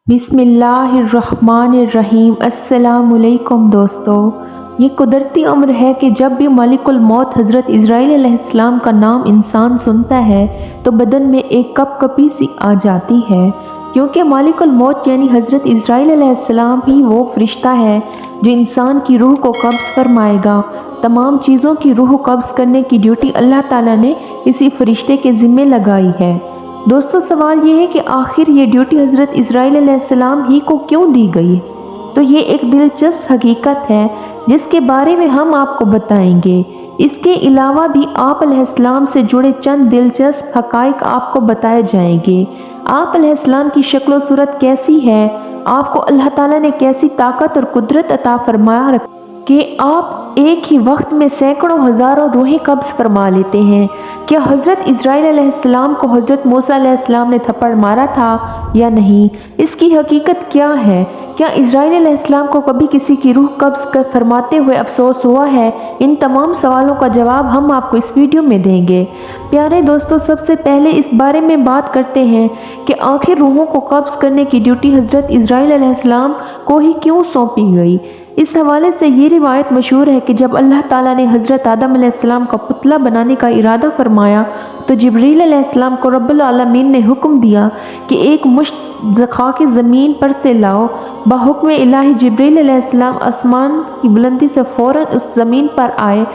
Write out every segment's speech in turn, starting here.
बिस्मिल्लाहिर्रहमानिर्रहीम। अस्सलामुअलैकुम दोस्तों, ये कुदरती अम्र है कि जब भी मालिकुल मौत हज़रत इज़राइल अलैहिस्सलाम का नाम इंसान सुनता है तो बदन में एक कपकपी सी आ जाती है, क्योंकि मालिकुल मौत यानी हज़रत इज़राइल अलैहिस्सलाम ही वो फरिश्ता है जो इंसान की रूह को कब्ज़ फरमाएगा। तमाम चीज़ों की रूह कब्ज़ करने की ड्यूटी अल्लाह ताला ने इसी फरिश्ते के ज़िम्मे लगाई है। दोस्तों, सवाल ये है कि आखिर ये ड्यूटी हज़रत इज़राइल अलैहिस्सलाम ही को क्यों दी गई? तो ये एक दिलचस्प हकीकत है जिसके बारे में हम आपको बताएंगे। इसके अलावा भी आप अलैहिस्सलाम से जुड़े चंद दिलचस्प हक़ाइक़ आपको बताए जाएंगे। आप अलैहिस्सलाम की शक्ल व सूरत कैसी है, आपको अल्लाह ताला ने कैसी ताकत और कुदरत अता फरमाया कि आप एक ही वक्त में सैकड़ों हज़ारों रूहें कब्ज़ फरमा लेते हैं। क्या हज़रत इज़राइल अलैहिस्सलाम को हज़रत मूसा अलैहिस्सलाम ने थप्पड़ मारा था या नहीं? इसकी हकीकत क्या है? क्या इज़राइल अलैहिस्सलाम को कभी किसी की रूह कब्ज़ कर फरमाते हुए अफसोस हुआ है? इन तमाम सवालों का जवाब हम आपको इस वीडियो में देंगे। प्यारे दोस्तों, सबसे पहले इस बारे में बात करते हैं कि आखिर रूहों को कब्ज़ करने की ड्यूटी हज़रत इज़राइल अलैहिस्सलाम को ही क्यों सौंपी गई। इस हवाले से ये रिवायत मशहूर है कि जब अल्लाह ताला ने हज़रत आदम अलैहिस्सलाम का पुतला बनाने का इरादा फरमाया तो जिब्रील अलैहिस्सलाम को रब्बुल आलमीन ने हुक्म दिया कि एक मुश्त खाकी ज़मीन पर से लाओ। बहुक्म इलाही जिब्रील अलैहिस्सलाम आसमान की बुलंदी से फ़ौरन उस ज़मीन पर आए।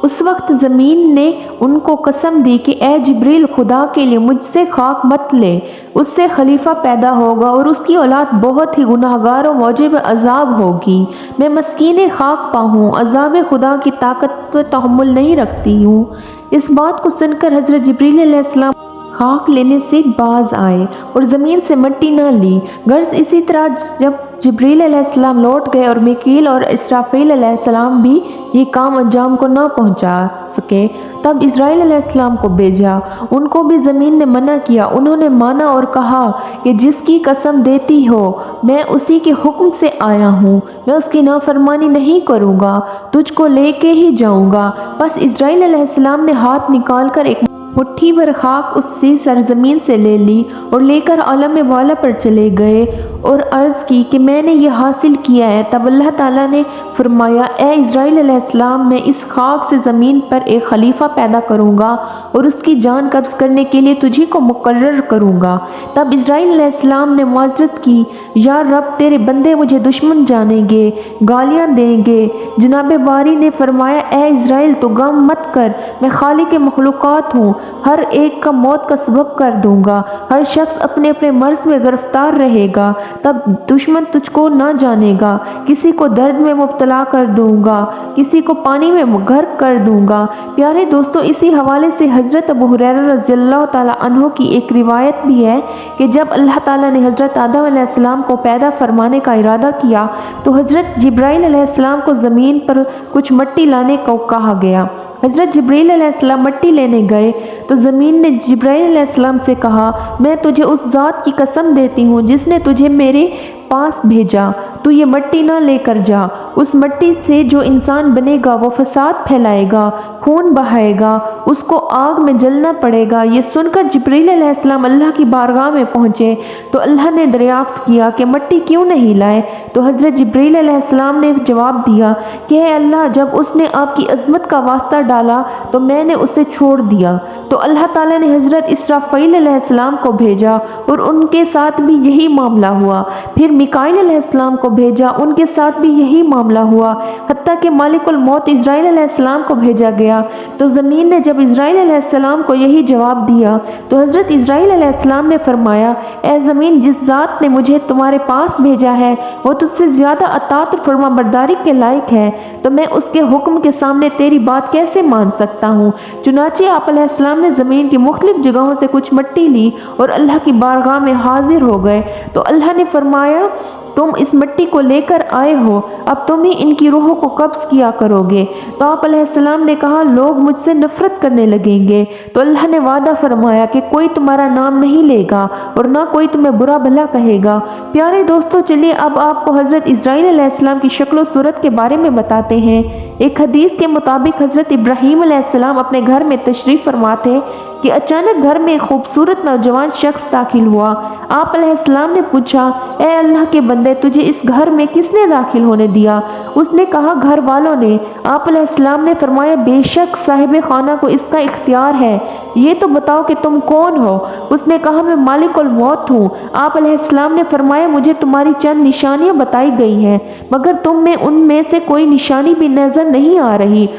उस वक्त ज़मीन ने उनको कसम दी कि ए जिब्रील, खुदा के लिए मुझसे खाक मत ले, उससे खलीफा पैदा होगा और उसकी औलाद बहुत ही गुनाहगार और मौजिब अजाब होगी। मैं मस्कीन खाक पा हूँ, अजाब खुदा की ताकत तो तहम्मुल नहीं रखती हूँ। इस बात को सुनकर हज़रत जिब्रील अलैहिस्सलाम खाक लेने से बाज आए और ज़मीन से मिट्टी न ली। गर्ज इसी तरह जब जिब्रील अलैहिस्सलाम लौट गए और मीकाईल और इसराफील अलैहिस्सलाम भी ये काम अंजाम को ना पहुंचा सके, तब इज़राइल अलैहिस्सलाम को भेजा। उनको भी ज़मीन ने मना किया। उन्होंने माना और कहा कि जिसकी कसम देती हो मैं उसी के हुक्म से आया हूँ, मैं उसकी नाफरमानी नहीं करूँगा, तुझको लेके ही जाऊँगा। बस इज़राइल अलैहिस्सलाम ने हाथ निकाल कर एक मुट्ठी भर खाक उससे सरजमीन से ले ली और लेकर आलम वाला पर चले गए और अर्ज़ की कि मैंने ये हासिल किया है। तब अल्लाह ताला ने फरमाया, ए इज़राइल अलैहिस्सलाम, मैं इस खाक से ज़मीन पर एक खलीफा पैदा करूँगा और उसकी जान कब्ज़ करने के लिए तुझी को मुकर्रर करूँगा। तब इज़राइल अलैहिस्सलाम ने माज़रत की, या रब, तेरे बंदे मुझे दुश्मन जानेंगे, गालियाँ देंगे। जनाब बारी ने फरमाया, ए इज़राइल, तो गम मत कर, मैं खालिक मखलूक़ात हूँ, हर एक का मौत का सबब कर दूंगा। हर शख्स अपने अपने मर्ज में गिरफ्तार रहेगा, तब दुश्मन तुझको ना जानेगा। किसी को दर्द में मुब्तला कर दूंगा, किसी को पानी में गर्क कर दूंगा। प्यारे दोस्तों, इसी हवाले से हज़रत अबू हुरैरा रज़ियल्लाहु ताला अन्हु की एक रिवायत भी है कि जब अल्लाह ताला ने हज़रत आदम अलैहिस्सलाम को पैदा फरमाने का इरादा किया तो हज़रत जिब्राइल अलैहिस्सलाम को ज़मीन पर कुछ मिट्टी लाने को कहा गया। हज़रत जिब्रील अलैहिस्सलाम मिट्टी लेने गए तो ज़मीन ने जिब्राइल अलैहिस्सलाम से कहा, मैं तुझे उस ज़ात की कसम देती हूँ जिसने तुझे मेरे पास भेजा, तू ये मिट्टी ना लेकर जा। उस मिट्टी से जो इंसान बनेगा वो फसाद फैलाएगा, खून बहाएगा, उसको आग में जलना पड़ेगा। ये सुनकर जिब्रील अलैहिस्सलाम अल्लाह की बारगाह में पहुँचे तो अल्लाह ने दरियाफ्त किया कि मिट्टी क्यों नहीं लाए। तो हज़रत जिब्रील अलैहिस्सलाम ने जवाब दिया कि अल्लाह, जब उसने आपकी अज़मत का वास्ता डाला तो मैंने उसे छोड़ दिया। तो अल्लाह ताला ने हज़रत इसराफील अलैहिस्सलाम को भेजा और उनके साथ भी यही मामला हुआ। फिर मीकाईल अलैहिस्सलाम को भेजा, उनके साथ भी यही मामला हुआ। हत्ता कि मालिकुल मौत इज़राइल अलैहिस्सलाम को भेजा गया। तो ज़मीन ने जब इज़राइल अलैहिस्सलाम को यही जवाब दिया तो हज़रत इज़राइल अलैहिस्सलाम ने फरमाया, ए ज़मीन, जिस ज़ात ने मुझे तुम्हारे पास भेजा है वो तुझसे ज़्यादा अताअत और फरमाबरदारी के लायक है, तो मैं उसके हुक्म के सामने तेरी बात कैसे मान सकता हूँ। चुनाचे आप अलैहिस्सलाम ने ज़मीन की मुख्तलिफ जगहों से कुछ मिट्टी ली और अल्लाह की बारगाह में हाजिर हो गए। तो अल्लाह ने फरमाया तुम इस मिट्टी को लेकर आए हो, अब तुम ही इनकी रूहों को कब्ज़ किया करोगे। तो आप अलैहिस्सलाम ने कहा, लोग मुझसे नफरत करने लगेंगे। तो अल्लाह ने वादा फरमाया कि कोई तुम्हारा नाम नहीं लेगा और ना कोई तुम्हें बुरा भला कहेगा। प्यारे दोस्तों, चलिए अब आपको हज़रत इस्राईल अलैहिस्सलाम की शक्ल और सूरत के बारे में बताते हैं। एक हदीस के मुताबिक हज़रत इब्राहीम अलैहिस्सलाम अपने घर में तशरीफ़ फरमा थे कि अचानक घर में एक खूबसूरत नौजवान शख्स दाखिल हुआ। आप अलैहिस्सलाम ने पूछा, ए अल्लाह के बंदे, तुझे इस घर में किसने दाखिल होने दिया? उसने कहा, घर वालों ने। आप अलैहिस्सलाम ने फरमाया, बेशक साहिब खाना को इसका इख्तियार है, ये तो बताओ कि तुम कौन हो? उसने कहा, मैं मालिकुल मौत हूँ। आप अलैहिस्सलाम ने फरमाया, मुझे तुम्हारी चंद निशानियाँ बताई गई हैं, मगर तुम में उनमें से कोई निशानी भी नजर नहीं आ रही।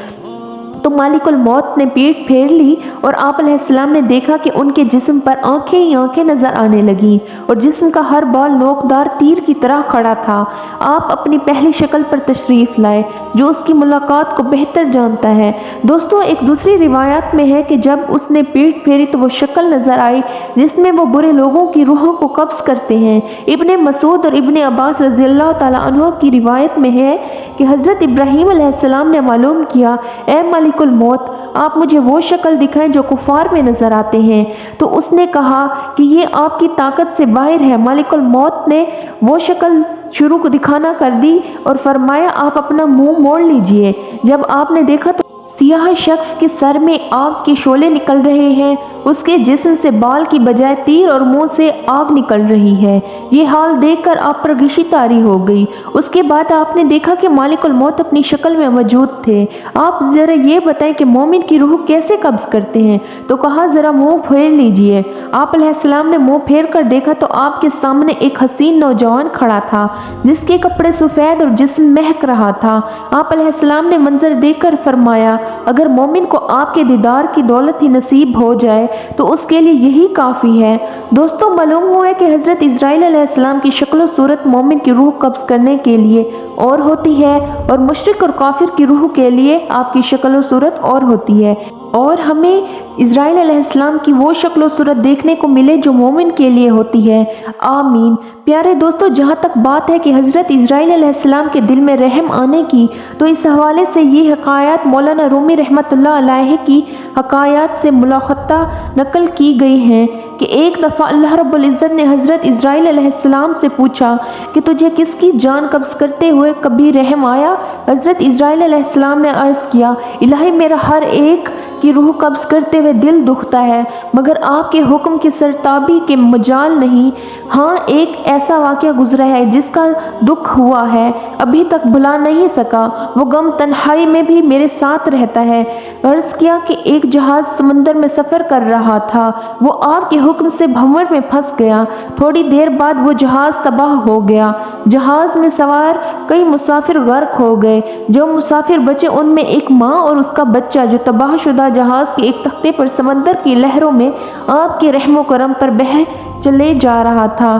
तो मालिकुल मौत ने पीठ फेर ली और आप अलैहिस्सलाम ने देखा कि उनके जिस्म पर आंखें ही आंखें नजर आने लगी और जिस्म का हर बाल नोकदार तीर की तरह खड़ा था। आप अपनी पहली शक्ल पर तशरीफ लाए, जो उसकी मुलाकात को बेहतर जानता है। दोस्तों, एक दूसरी रिवायत में है कि जब उसने पीठ फेरी तो वो शक्ल नजर आई जिसमें वो बुरे लोगों की रूहों को कब्ज करते हैं। इब्ने मसूद और इब्ने अब्बास रज़ियल्लाहु ताला अन्हु की रिवायत में है कि हज़रत इब्राहीम अलैहिस्सलाम ने मालूम किया, ए मालिकुल मौत, आप मुझे वो शक्ल दिखाएं जो कुफार में नजर आते हैं। तो उसने कहा कि ये आपकी ताकत से बाहर है। मालिकुल मौत ने वो शक्ल शुरू को दिखाना कर दी और फरमाया, आप अपना मुंह मोड़ लीजिए। जब आपने देखा तो सियाह शख्स के सर में आग के शोले निकल रहे हैं, उसके जिस्म से बाल की बजाय तीर और मुंह से आग निकल रही है। ये हाल देखकर आप पर गिशी तारी हो गई। उसके बाद आपने देखा कि मालिकुल मौत अपनी शक्ल में मौजूद थे। आप जरा ये बताएं कि मोमिन की रूह कैसे कब्ज करते हैं? तो कहा, जरा मुंह फेर लीजिए। आप अलैहिस्सलाम ने मुंह फेर कर देखा तो आपके सामने एक हसीन नौजवान खड़ा था जिसके कपड़े सफ़ेद और जिस्म महक रहा था। आप अलैहिस्सलाम ने मंजर देखकर फरमाया, अगर मोमिन को आपके दीदार की दौलत ही नसीब हो जाए तो उसके लिए यही काफ़ी है। दोस्तों, मालूम हुआ है कि हज़रत इस्राईल अलैहिस्सलाम की शक्ल और सूरत मोमिन की रूह कब्ज़ करने के लिए और होती है और मुशरिक और काफिर की रूह के लिए आपकी शक्ल और सूरत और होती है। और हमें इस्राईल अलैहिस्सलाम की वो शक्ल और सूरत देखने को मिले जो मोमिन के लिए होती है। आमीन। प्यारे दोस्तों, जहाँ तक बात है कि हज़रत इस्राईल अलैहिस्सलाम के दिल में रहम आने की, तो इस हवाले से ये हकायात मौलाना रूमी रहमतुल्लाह अलैह की हकायात से मुलाखता नकल की गई हैं कि एक दफ़ा अल्लाह रब्बुल इज़्ज़त ने हज़रत इस्राईल अलैहिस्सलाम से पूछा कि तुझे किसकी जान कब्ज़ करते हुए कभी रहम आया? हज़रत इस्राईल अलैहिस्सलाम ने अर्ज़ किया, इलाही, मेरा हर एक की रूह कब्ज़ करते हुए दिल दुखता है, मगर आपके हुक्म की सरताबी के मजाल नहीं। हाँ, एक ऐसा वाक़या गुजरा है जिसका दुख हुआ है, अभी तक भुला नहीं सका। वो गम तन्हाई में भी मेरे साथ रहता है। अर्ज़ किया कि एक जहाज़ समंदर में सफ़र कर रहा था, वो आपके हुक्म से भंवर में फंस गया। थोड़ी देर बाद वो जहाज़ तबाह हो गया। जहाज़ में सवार कई मुसाफिर गर्क हो गए। जो मुसाफिर बचे उनमें एक माँ और उसका बच्चा, जो तबाहशुदा जहाज़ के एक तख्ते पर समंदर की लहरों में आपके रहमो करम पर बह चले जा रहा था।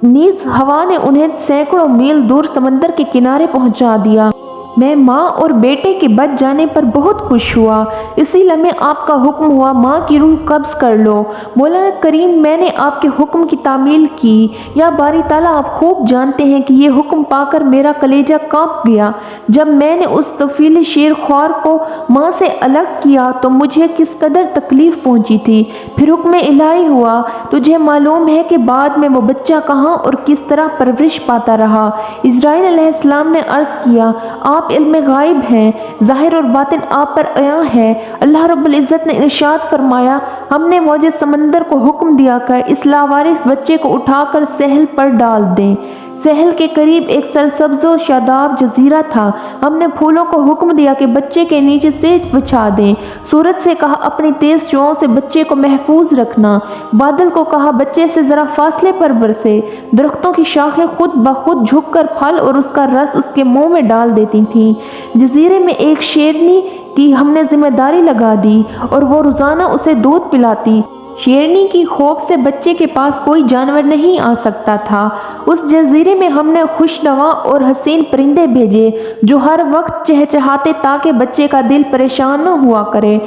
नीज हवा ने उन्हें सैकड़ों मील दूर समंदर के किनारे पहुंचा दिया। मैं माँ और बेटे के बच जाने पर बहुत खुश हुआ। इसी लम्हे आपका हुक्म हुआ, माँ की रूह कब्ज़ कर लो। मौलाना करीम, मैंने आपके हुक्म की तामील की। या बारी ताला, आप खूब जानते हैं कि ये हुक्म पाकर मेरा कलेजा कांप गया। जब मैंने उस तफीली शेर ख्वार को माँ से अलग किया तो मुझे किस कदर तकलीफ़ पहुँची थी। फिर हुक्म इलाही हुआ। तुझे मालूम है कि बाद में वो बच्चा कहाँ और किस तरह परवरिश पाता रहा। इस्राईल अलैहिस्सलाम ने अर्ज़ किया, आप इल्म गायब हैं, ज़ाहिर और बातिन आप पर अयां है। अल्लाह रब्बुल इज़्ज़त ने इरशाद फरमाया, हमने मौजे समंदर को हुक्म दिया कर इस लावारिस बच्चे को उठाकर सहल पर डाल दें। सहल के करीब एक सरसब्ज़ो शादाब जजीरा था। हमने फूलों को हुक्म दिया कि बच्चे के नीचे सेज बिछा दें। सूरज से कहा, अपनी तेज जुओं से बच्चे को महफूज रखना। बादल को कहा, बच्चे से ज़रा फासले पर बरसे। दरख्तों की शाखें खुद ब खुद झुककर फल और उसका रस उसके मुंह में डाल देती थीं। जजीरे में एक शेरनी की हमने जिम्मेदारी लगा दी और वो रोज़ाना उसे दूध पिलाती। शेरनी की खौफ से बच्चे के पास कोई जानवर नहीं आ सकता था। उस जजीरे में हमने खुशनवा और हसीन परिंदे भेजे जो हर वक्त चहचहाते ताकि बच्चे का दिल परेशान न हुआ करे,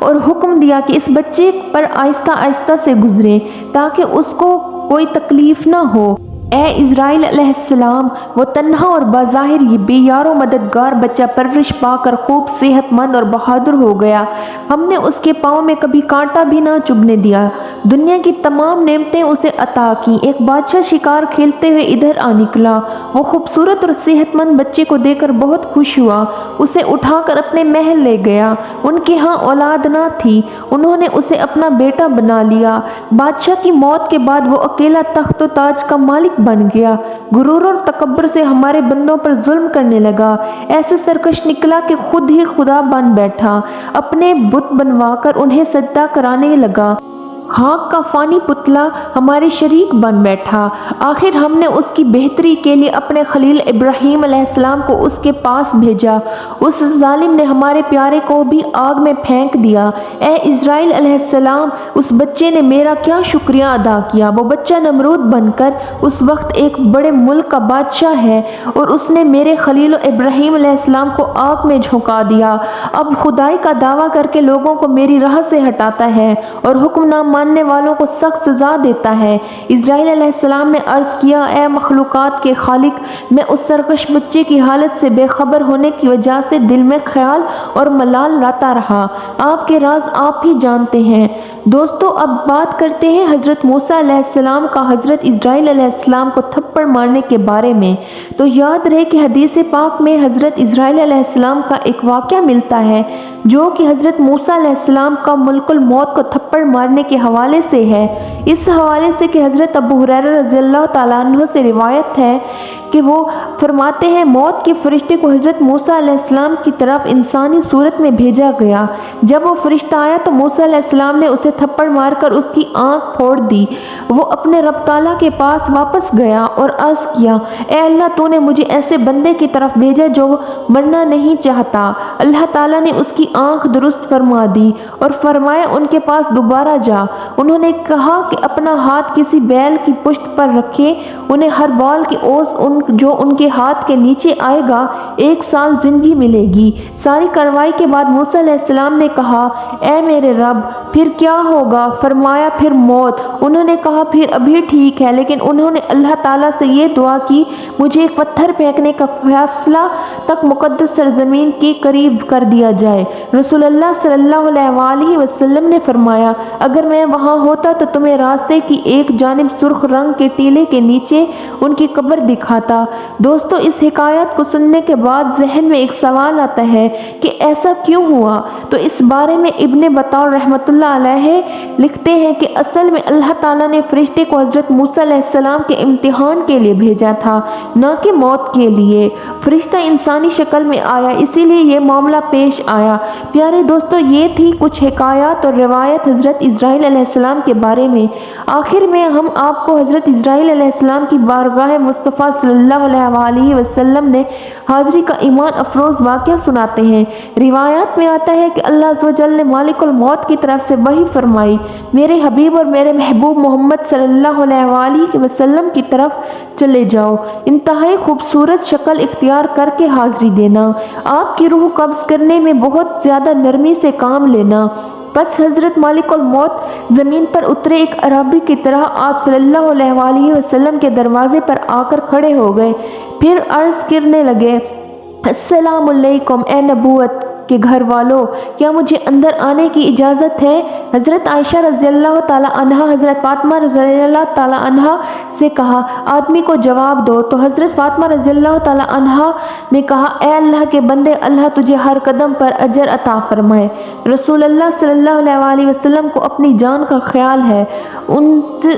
और हुक्म दिया कि इस बच्चे पर आहिस्ता आहिस्ता से गुजरे ताकि उसको कोई तकलीफ न हो। اے اسرائیل علیہ السلام، وہ تنہا اور بظاہر یہ بے یار و مددگار بچہ پرورش پا کر خوب صحت مند اور بہادر ہو گیا۔ ہم نے اس کے پاؤں میں کبھی کانٹا بھی نہ چبھنے دیا، دنیا کی تمام نعمتیں اسے عطا کی۔ ایک بادشاہ شکار کھیلتے ہوئے ادھر آ نکلا، وہ خوبصورت اور صحت مند بچے کو دیکھ کر بہت خوش ہوا، اسے اٹھا کر اپنے محل لے گیا۔ ان کے ہاں اولاد نہ تھی، انہوں نے اسے اپنا بیٹا بنا لیا۔ بادشاہ کی موت کے بعد وہ اکیلا تخت و تاج کا مالک بن گیا، غرور اور تکبر سے ہمارے بندوں پر ظلم کرنے لگا، ایسے سرکش نکلا کہ خود ہی خدا بن بیٹھا، اپنے بت بنوا کر انہیں سجدہ کرانے لگا، خاک کا فانی پتلا ہمارے شریک بن بیٹھا۔ آخر ہم نے اس کی بہتری کے لیے اپنے خلیل ابراہیم علیہ السلام کو اس کے پاس بھیجا، اس ظالم نے ہمارے پیارے کو بھی آگ میں پھینک دیا۔ اے اسرائیل علیہ السلام، اس بچے نے میرا کیا شکریہ ادا کیا۔ وہ بچہ نمرود بن کر اس وقت ایک بڑے ملک کا بادشاہ ہے، اور اس نے میرے خلیل ابراہیم علیہ السلام کو آگ میں جھونکا دیا۔ اب خدائی کا دعویٰ کر کے لوگوں کو میری راہ سے ہٹاتا ہے اور حکم نہ ماننے والوں کو سخت سزا دیتا ہے۔ اسرائیل علیہ السلام نے عرض کیا، اے مخلوقات کے خالق، میں اس سرکش بچے کی حالت سے بے خبر ہونے کی وجہ سے دل میں خیال اور ملال لاتا رہا، آپ کے راز آپ ہی جانتے ہیں۔ دوستو، اب بات کرتے ہیں حضرت موسیٰ علیہ السلام کا حضرت اسرائیل علیہ السلام کو تھپڑ مارنے کے بارے میں۔ تو یاد رہے کہ حدیث پاک میں حضرت اسرائیل علیہ السلام کا ایک واقعہ ملتا ہے جو کہ حضرت موسیٰ علیہ السلام کا ملک الموت کو تھپڑ مارنے کے حوالے سے ہے۔ اس حوالے سے کہ حضرت ابو ہریرہ رضی اللہ تعالیٰ عنہ سے روایت ہے کہ وہ فرماتے ہیں، موت کے فرشتے کو حضرت موسیٰ علیہ السلام کی طرف انسانی صورت میں بھیجا گیا۔ جب وہ فرشتہ آیا تو موسیٰ علیہ السلام نے اسے تھپڑ مار کر اس کی آنکھ پھوڑ دی۔ وہ اپنے رب تعالیٰ کے پاس واپس گیا اور عرض کیا، اے اللہ، تو نے مجھے ایسے بندے کی طرف بھیجا جو مرنا نہیں چاہتا۔ اللہ تعالیٰ نے اس کی آنکھ درست فرما دی اور فرمایا، ان کے پاس دوبارہ جا۔ انہوں نے کہا کہ اپنا ہاتھ کسی بیل کی پشت پر رکھیں، انہیں ہر بال کی اوس جو ان کے ہاتھ کے نیچے آئے گا 1 سال زندگی ملے گی۔ ساری کارروائی کے بعد موسیٰ علیہ السلام نے کہا، اے میرے رب، پھر کیا ہوگا؟ فرمایا، پھر موت۔ انہوں نے کہا، پھر ابھی ٹھیک ہے، لیکن انہوں نے اللہ تعالیٰ سے یہ دعا کی، مجھے ایک پتھر پھینکنے کا فیصلہ تک مقدس سرزمین کے قریب کر دیا جائے۔ رسول اللہ صلی اللہ علیہ وآلہ وسلم نے فرمایا، اگر میں وہاں ہوتا تو تمہیں راستے کی ایک جانب سرخ رنگ کے ٹیلے کے نیچے ان کی قبر دکھاتا۔ دوستو، اس حکایت کو سننے کے بعد ذہن میں ایک سوال آتا ہے کہ ایسا کیوں ہوا؟ تو اس بارے میں ابن بطال رحمۃ اللہ علیہ لکھتے ہیں کہ اصل میں اللہ تعالیٰ نے فرشتے کو حضرت موسیٰ علیہ السلام کے امتحان کے لیے بھیجا تھا، نہ کہ موت کے لیے۔ فرشتہ انسانی شکل میں آیا، اسی لیے یہ معاملہ پیش آیا۔ پیارے دوستو، یہ تھی کچھ حکایات اور روایت حضرت اسرائیل علیہ السلام کے بارے میں۔ آخر میں ہم آپ کو حضرت اسرائیل علیہ السلام کی بارگاہ مصطفیٰ صلی اللہ علیہ وآلہ وسلم نے حاضری کا ایمان افروز واقعہ سناتے ہیں۔ روایات میں آتا ہے کہ اللہ عز و جل نے مالک الموت کی طرف سے وحی فرمائی، میرے حبیب اور میرے محبوب محمد صلی اللہ علیہ وآلہ وسلم کی طرف چلے جاؤ، انتہائی خوبصورت شکل اختیار کر کے حاضری دینا، آپ کی روح قبض کرنے میں بہت زیادہ نرمی سے کام لینا۔ پس حضرت مالک الموت زمین پر اترے، ایک عربی کی طرح آپ صلی اللہ علیہ وآلہ وسلم کے دروازے پر آ کر کھڑے ہو گئے، پھر عرض کرنے لگے، السلام علیکم اے نبوت کے گھر والوں، کیا مجھے اندر آنے کی اجازت ہے؟ حضرت عائشہ رضی اللہ تعالیٰ عنہا حضرت فاطمہ رضی اللہ تعالیٰ عنہا سے کہا، آدمی کو جواب دو۔ تو حضرت فاطمہ رضی اللہ تعالیٰ عنہا نے کہا، اے اللہ کے بندے، اللہ تجھے ہر قدم پر اجر عطا فرمائے۔ رسول اللہ صلی اللہ علیہ وآلہ وسلم کو اپنی جان کا خیال ہے،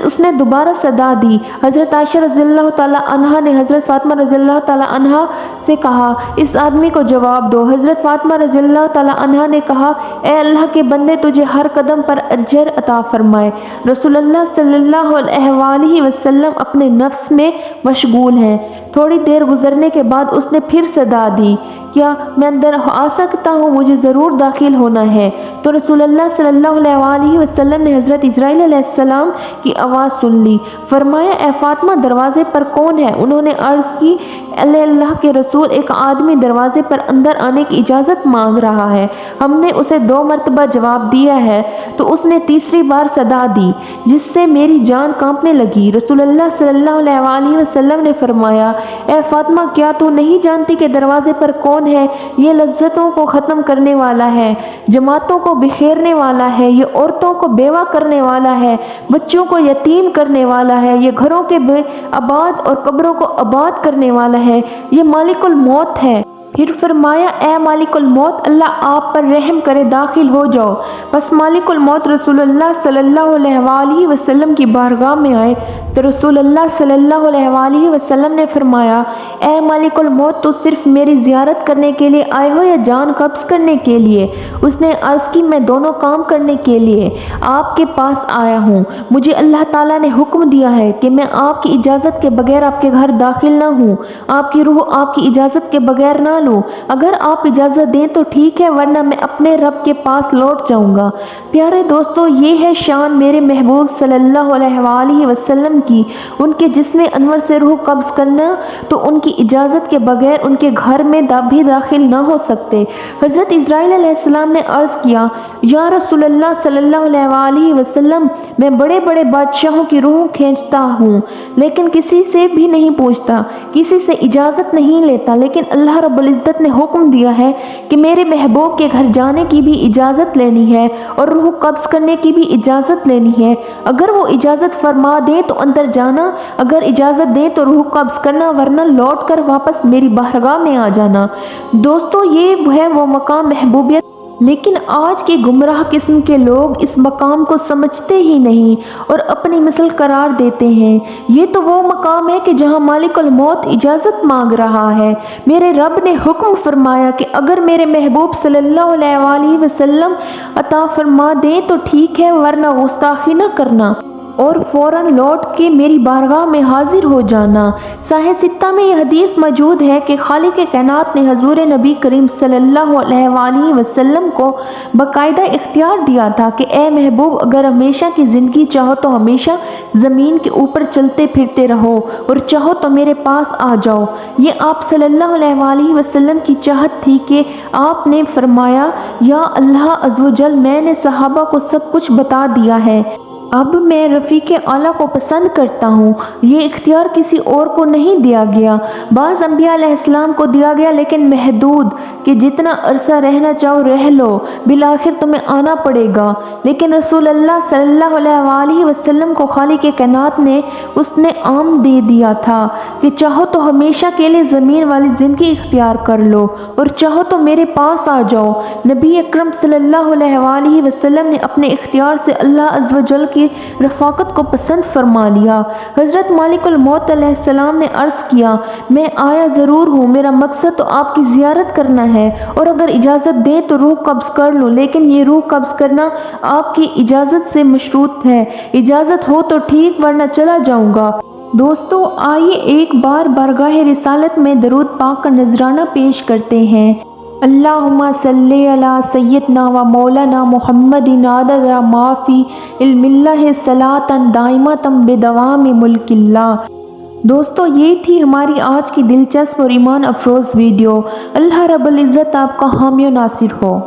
اس نے دوبارہ صدا دی۔ حضرت عائشہ رضی اللہ تعالیٰ عنہا نے حضرت فاطمہ رضی اللہ تعالیٰ عنہا سے کہا، اس آدمی کو جواب دو۔ حضرت فاطمہ رضی اللہ تعالیٰ عنہا نے کہا، اے اللہ کے بندے، تجھے ہر قدم پر اجر عطا فرمائے۔ رسول اللہ صلی اللہ علیہ وآلہ وسلم اپنے نفس میں مشغول ہیں۔ تھوڑی دیر گزرنے کے بعد اس نے پھر صدا دی، کیا میں اندر آ سکتا ہوں؟ مجھے ضرور داخل ہونا ہے۔ تو رسول اللہ صلی اللہ علیہ وسلم نے حضرت اسرائیل علیہ السلام کی آواز سن لی۔ فرمایا اے فاطمہ دروازے پر کون ہے؟ انہوں نے عرض کی اے اللہ کے رسول ایک آدمی دروازے پر اندر آنے کی اجازت مانگ رہا ہے۔ ہم نے اسے 2 مرتبہ جواب دیا ہے تو اس نے تیسری بار صدا دی جس سے میری جان کانپنے لگی۔ رسول اللہ صلی اللہ علیہ وسلم نے فرمایا اے فاطمہ کیا تو نہیں جانتی کہ دروازے پر کون ہے؟ یہ لذتوں کو ختم کرنے والا ہے، جماعتوں کو بکھیرنے والا ہے، یہ عورتوں کو بیوہ کرنے والا ہے، بچوں کو یتیم کرنے والا ہے، یہ گھروں کے بے آباد اور قبروں کو آباد کرنے والا ہے، یہ مالک الموت ہے۔ پھر فرمایا اے مالک الموت اللہ آپ پر رحم کرے داخل ہو جاؤ۔ بس مالک الموت رسول اللہ صلی اللہ علیہ وسلم کی بارگاہ میں آئے تو رسول اللہ صلی اللہ علیہ وسلم نے فرمایا اے مالک الموت تو صرف میری زیارت کرنے کے لیے آئے ہو یا جان قبض کرنے کے لیے؟ اس نے عرض کی میں دونوں کام کرنے کے لیے آپ کے پاس آیا ہوں۔ مجھے اللہ تعالیٰ نے حکم دیا ہے کہ میں آپ کی اجازت کے بغیر آپ کے گھر داخل نہ ہوں، آپ کی روح آپ کی اجازت کے بغیر نہ لوں۔ اگر آپ اجازت دیں تو ٹھیک ہے ورنہ میں اپنے رب کے پاس لوٹ جاؤں گا۔ پیارے دوستو یہ ہے شان میرے محبوب صلی اللہ علیہ وسلم کی، ان کے جسم انور سے روح قبض کرنا تو ان کی اجازت کے بغیر ان کے گھر میں بھی داخل نہ ہو سکتے۔ حضرت اسرائیل علیہ السلام نے عرض کیا یا رسول اللہ صلی اللہ علیہ وسلم میں بڑے بڑے بادشاہوں کی روح کھینچتا ہوں لیکن کسی سے بھی نہیں پوچھتا، کسی سے اجازت نہیں لیتا، لیکن اللہ رب العزت نے حکم دیا ہے کہ میرے محبوب کے گھر جانے کی بھی اجازت لینی ہے اور روح قبض کرنے کی بھی اجازت لینی ہے۔ اگر وہ اجازت فرما دیں تو اندر جانا، اگر اجازت دیں تو روح قبض کرنا، ورنہ لوٹ کر واپس میری بارگاہ میں آ جانا۔ دوستو یہ ہے وہ مقام محبوبیت، لیکن آج کے گمراہ قسم کے لوگ اس مقام کو سمجھتے ہی نہیں اور اپنی مثل قرار دیتے ہیں۔ یہ تو وہ مقام ہے کہ جہاں مالک الموت اجازت مانگ رہا ہے۔ میرے رب نے حکم فرمایا کہ اگر میرے محبوب صلی اللہ علیہ وسلم عطا فرما دیں تو ٹھیک ہے ورنہ گستاخی نہ کرنا اور فوراً لوٹ کے میری بارگاہ میں حاضر ہو جانا۔ صحیح ستہ میں یہ حدیث موجود ہے کہ خالق کائنات نے حضور نبی کریم صلی اللہ علیہ وسلم کو باقاعدہ اختیار دیا تھا کہ اے محبوب اگر ہمیشہ کی زندگی چاہو تو ہمیشہ زمین کے اوپر چلتے پھرتے رہو اور چاہو تو میرے پاس آ جاؤ۔ یہ آپ صلی اللہ علیہ وسلم کی چاہت تھی کہ آپ نے فرمایا یا اللہ عز و جل میں نے صحابہ کو سب کچھ بتا دیا ہے، اب میں رفیق اعلیٰ کو پسند کرتا ہوں۔ یہ اختیار کسی اور کو نہیں دیا گیا، بعض انبیاء علیہ السلام کو دیا گیا لیکن محدود کہ جتنا عرصہ رہنا چاہو رہ لو، بالآخر تمہیں آنا پڑے گا۔ لیکن رسول اللہ صلی اللہ علیہ وسلم کو خالق کائنات نے اس نے عام دے دیا تھا کہ چاہو تو ہمیشہ کے لیے زمین والی زندگی اختیار کر لو اور چاہو تو میرے پاس آ جاؤ۔ نبی اکرم صلی اللہ علیہ وسلم نے اپنے اختیار سے اللہ عز و جل کی رفاقت کو پسند فرما لیا۔ حضرت مالک الموت علیہ السلام نے عرض کیا میں آیا ضرور ہوں، میرا مقصد تو آپ کی زیارت کرنا ہے اور اگر اجازت دیں تو روح قبض کر لوں، لیکن یہ روح قبض کرنا آپ کی اجازت سے مشروط ہے، اجازت ہو تو ٹھیک ورنہ چلا جاؤں گا۔ دوستو آئیے ایک بار بارگاہ رسالت میں درود پاک کا نذرانہ پیش کرتے ہیں۔ اللہم صلی علی سیدنا و مولانا محمد عدد ما فی علم اللہ صلاۃ دائمۃ بدوام ملک اللہ۔ دوستو یہ تھی ہماری آج کی دلچسپ اور ایمان افروز ویڈیو۔ اللہ رب العزت آپ کا حامی و ناصر ہو۔